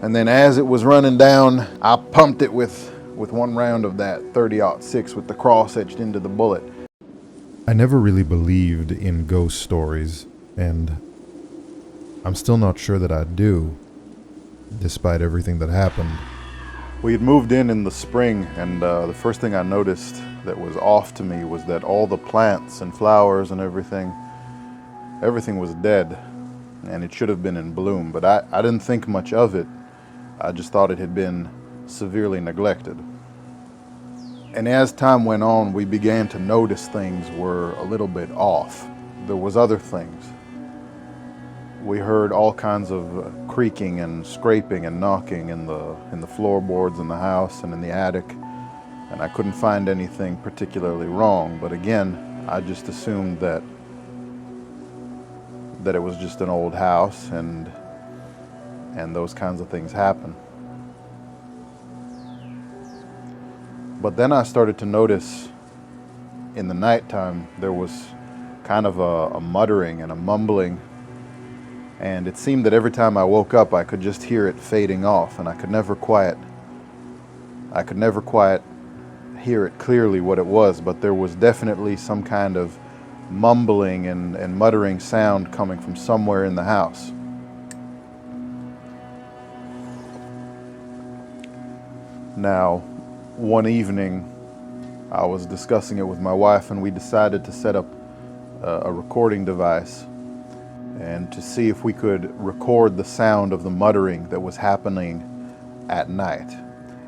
And then as it was running down, I pumped it with one round of that 30-06 with the cross etched into the bullet. I never really believed in ghost stories, and I'm still not sure that I do, despite everything that happened. We had moved in the spring, and the first thing I noticed that was off to me was that all the plants and flowers and everything was dead, and it should have been in bloom, but I didn't think much of it. I just thought it had been severely neglected. And as time went on, we began to notice things were a little bit off. There was other things. We heard all kinds of creaking and scraping and knocking in the floorboards in the house and in the attic, and I couldn't find anything particularly wrong. But again, I just assumed that it was just an old house, and those kinds of things happen. But then I started to notice in the nighttime there was kind of a muttering and a mumbling, and it seemed that every time I woke up I could just hear it fading off, and I could never quite hear it clearly what it was, but there was definitely some kind of mumbling and muttering sound coming from somewhere in the house. Now, one evening I was discussing it with my wife, and we decided to set up a recording device and to see if we could record the sound of the muttering that was happening at night.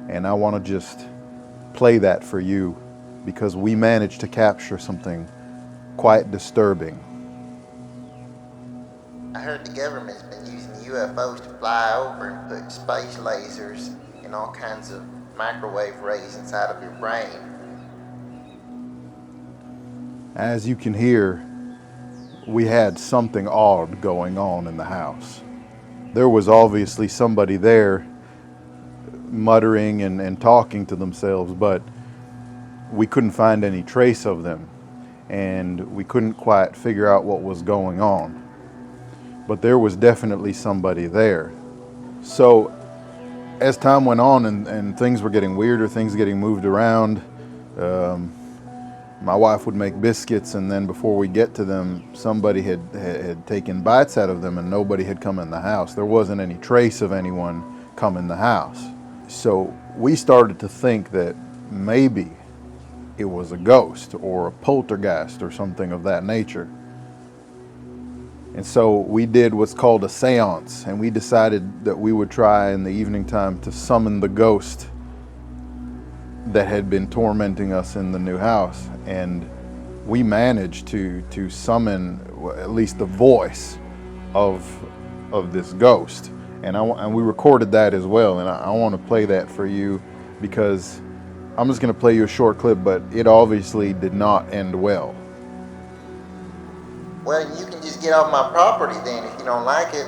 And I want to just play that for you because we managed to capture something quite disturbing. I heard the government's been using UFOs to fly over and put space lasers and all kinds of microwave rays inside of your brain. As you can hear, we had something odd going on in the house. There was obviously somebody there muttering and talking to themselves, but we couldn't find any trace of them, and we couldn't quite figure out what was going on. But there was definitely somebody there. So as time went on and things were getting weirder, things getting moved around, my wife would make biscuits, and then before we get to them, somebody had taken bites out of them, and nobody had come in the house. There wasn't any trace of anyone come in the house. So we started to think that maybe it was a ghost or a poltergeist or something of that nature. And so we did what's called a seance, and we decided that we would try in the evening time to summon the ghost that had been tormenting us in the new house. And we managed to summon at least the voice of this ghost. And we recorded that as well, and I want to play that for you because I'm just going to play you a short clip, but it obviously did not end well. Well, you can just get off my property then if you don't like it.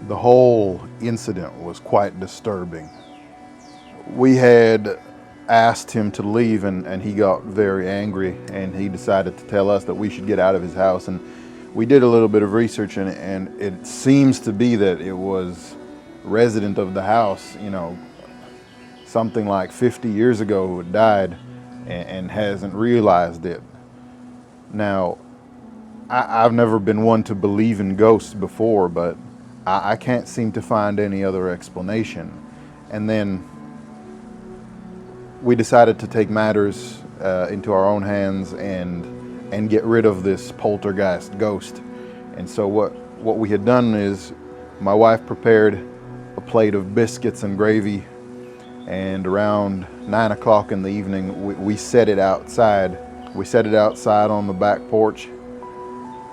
The whole incident was quite disturbing. We had asked him to leave, and he got very angry, and he decided to tell us that we should get out of his house. And we did a little bit of research, and it seems to be that it was a resident of the house, something like 50 years ago, who had died and hasn't realized it. Now, I've never been one to believe in ghosts before, but I can't seem to find any other explanation. And then we decided to take matters into our own hands and get rid of this poltergeist ghost. And so what we had done is my wife prepared a plate of biscuits and gravy, and around 9 o'clock in the evening we set it outside. We set it outside on the back porch,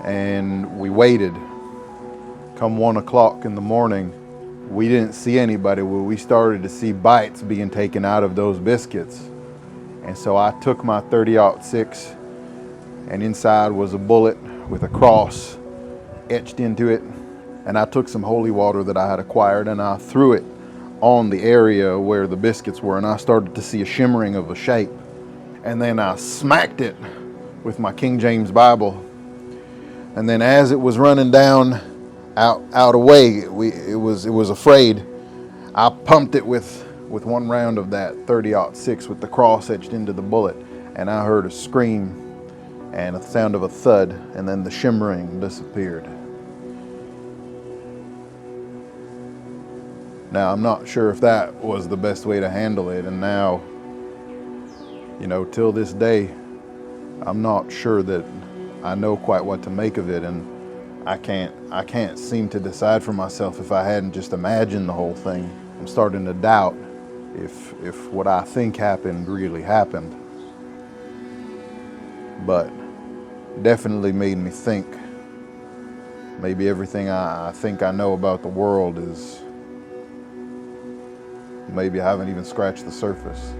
and we waited. Come 1 o'clock in the morning, we didn't see anybody. We started to see bites being taken out of those biscuits. And so I took my 30-06, and inside was a bullet with a cross etched into it. And I took some holy water that I had acquired, and I threw it on the area where the biscuits were, and I started to see a shimmering of a shape. And then I smacked it with my King James Bible, And then as it was running down out away, it was afraid. I pumped it with one round of that 30-06 with the cross etched into the bullet, and I heard a scream and a sound of a thud, and then the shimmering disappeared. Now, I'm not sure if that was the best way to handle it, and now, till this day, I'm not sure that I know quite what to make of it, and I can't seem to decide for myself if I hadn't just imagined the whole thing. I'm starting to doubt if what I think happened really happened. But definitely made me think maybe everything I think I know about the world is, maybe I haven't even scratched the surface.